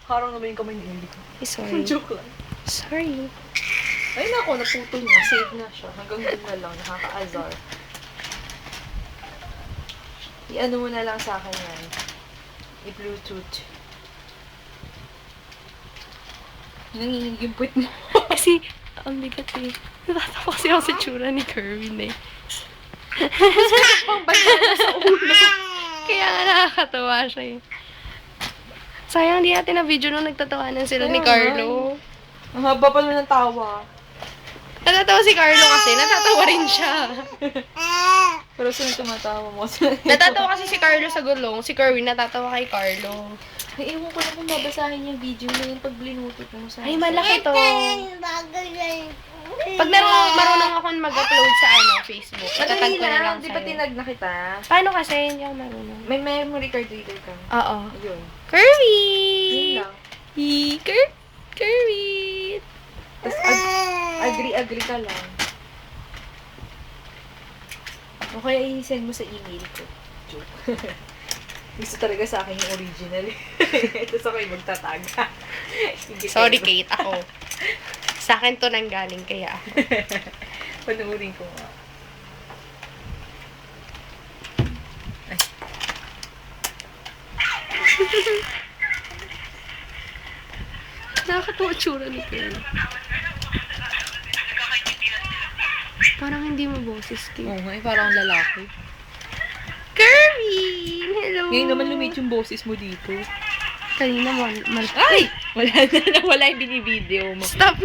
Harang naman yung kamay ni Emily ko. Ay, sorry. Joke lang. Sorry. Ay nako, naputol na. Save na siya. Hanggang dun na lang. Nakaka-azar. I-ano mo na lang sa akin yan. I-Bluetooth. Nanginginig yung puwit mo. Kasi, ang bigat eh. Natatawa kasi ako sa tsura ni Kerwin eh. Pang banana sa ulo. Kaya nga nakakatawa siya eh. Sayang di natin na video nung nagtatawanan sila ni Kaya Carlo. Ang haba pa nun ng tawa. Natatawa si Carlo kasi, natatawa rin siya. Pero sino tumatawa mo? Natatawa kasi si Carlo sa gulong, si Kerwin natatawa kay Carlo. Ay, ewan ko lang kung babasahin yung video na yun pag blinutot mo sa... Ay, malaki to. Pag marunong ako mag-upload sa Facebook, Madali itatag ko na lang lang. Di ba sa'yo. tinag na kita? Paano kasi? Hindi ako marunong. May memory card reader ka. Oo. Yun. Kerwin! Yun lang. Kerwin! Tapos agree ka lang. O kaya i-send mo sa email ko. Joke. Gusto talaga sa akin yung original. Tapos ako yung magtatag. Sorry, Kate. Ako. Sa akin to nang galing, kaya ako. Panuurin ko nga. Ay. Nakakatawa tsura ni Kate. Parang hindi mo boses, Kate. Oo nga, parang lalaki. Kerwin! Hello! Ngayon naman lumit yung boses mo dito. Kanina Ay! Wala na, wala yung binibideo mo. Stop na!